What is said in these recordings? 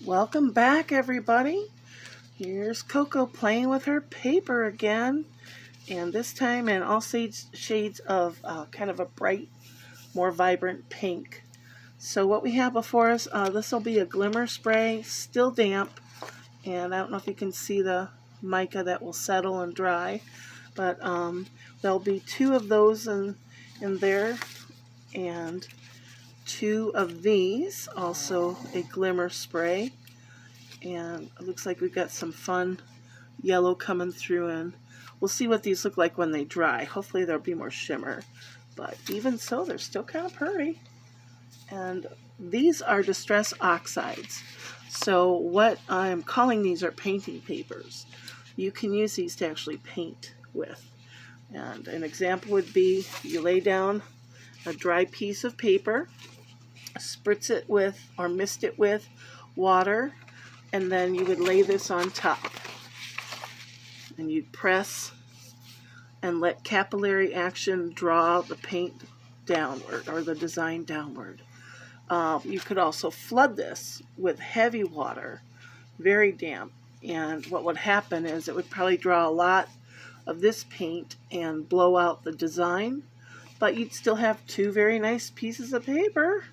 Welcome back, everybody. Here's Coco playing with her paper again, and this time in all shades of kind of a bright, more vibrant pink. So what we have before us, this will be a glimmer spray, still damp, and I don't know if you can see the mica that will settle and dry, but there'll be two of those in there, and two of these, also a glimmer spray. And it looks like we've got some fun yellow coming through, and we'll see what these look like when they dry. Hopefully there'll be more shimmer, but even so, they're still kind of pretty. And these are distress oxides. So what I'm calling these are painting papers. You can use these to actually paint with. And an example would be you lay down a dry piece of paper, spritz it with or mist it with water, and then you would lay this on top. And you'd press and let capillary action draw the paint downward or the design downward. You could also flood this with heavy water, very damp, and what would happen is it would probably draw a lot of this paint and blow out the design, but you'd still have two very nice pieces of paper.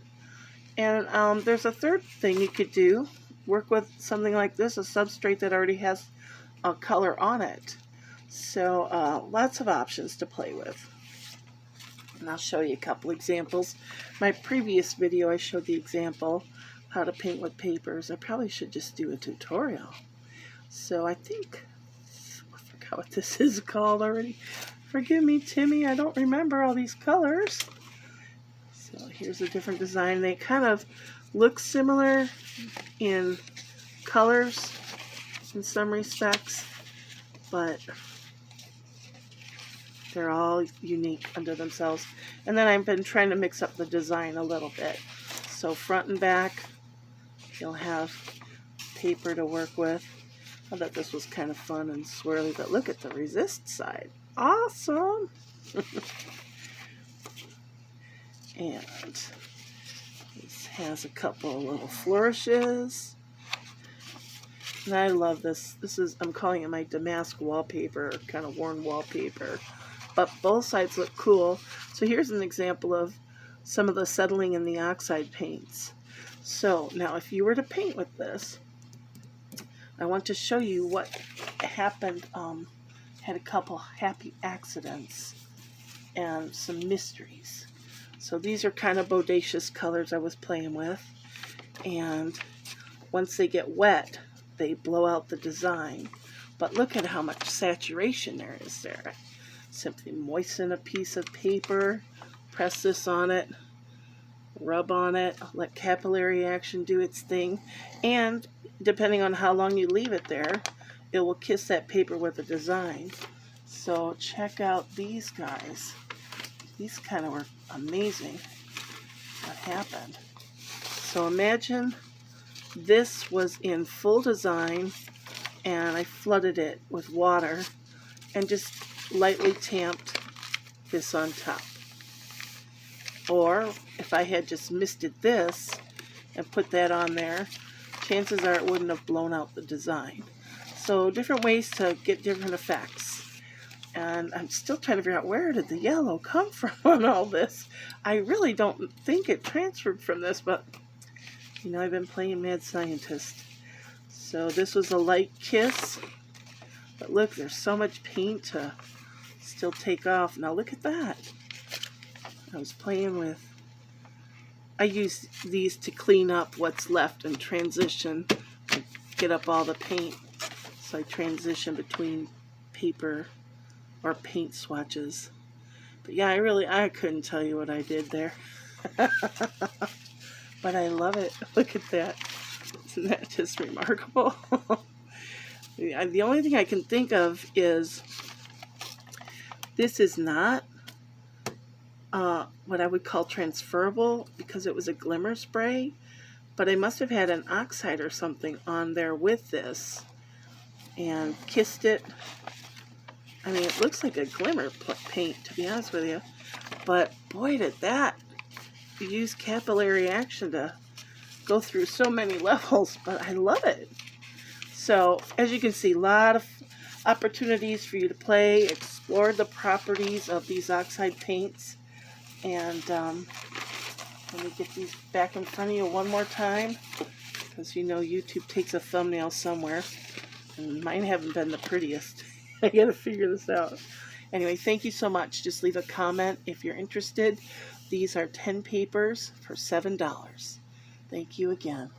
And there's a third thing you could do. Work with something like this, a substrate that already has a color on it. So lots of options to play with. And I'll show you a couple examples. My previous video I showed the example how to paint with papers. I probably should just do a tutorial. So I think, I forgot what this is called already. Forgive me, Timmy, I don't remember all these colors. So here's a different design. They kind of look similar in colors in some respects, but they're all unique unto themselves. And then I've been trying to mix up the design a little bit. So front and back, you'll have paper to work with. I thought this was kind of fun and swirly, but look at the resist side. Awesome! And this has a couple of little flourishes. And I love this. I'm calling it my damask wallpaper, kind of worn wallpaper. But both sides look cool. So here's an example of some of the settling in the oxide paints. So now if you were to paint with this, I want to show you what happened. Had a couple happy accidents and some mysteries. So these are kind of bodacious colors I was playing with. And once they get wet, they blow out the design. But look at how much saturation there is there. Simply moisten a piece of paper, press this on it, rub on it, let capillary action do its thing, and depending on how long you leave it there, it will kiss that paper with a design. So check out these guys. These kind of were amazing what happened. So imagine this was in full design and I flooded it with water and just lightly tamped this on top. Or if I had just misted this and put that on there, chances are it wouldn't have blown out the design. So different ways to get different effects. And I'm still trying to figure out where did the yellow come from on all this. I really don't think it transferred from this, but you know, I've been playing mad scientist. So this was a light kiss, but look, there's so much paint to still take off. Now look at that. I was playing with, I use these to clean up what's left and transition, and get up all the paint. So I transition between paper or paint swatches. But yeah, I couldn't tell you what I did there. But I love it. Look at that. Isn't that just remarkable? The only thing I can think of is this is not what I would call transferable because it was a glimmer spray, but I must have had an oxide or something on there with this and kissed it. I mean, it looks like a glimmer paint, to be honest with you, but boy, did that use capillary action to go through so many levels, but I love it. So as you can see, a lot of opportunities for you to play, explore the properties of these oxide paints. And let me get these back in front of you one more time, because you know YouTube takes a thumbnail somewhere, and mine haven't been the prettiest. I gotta figure this out. Anyway, thank you so much. Just leave a comment if you're interested. These are 10 papers for $7. Thank you again.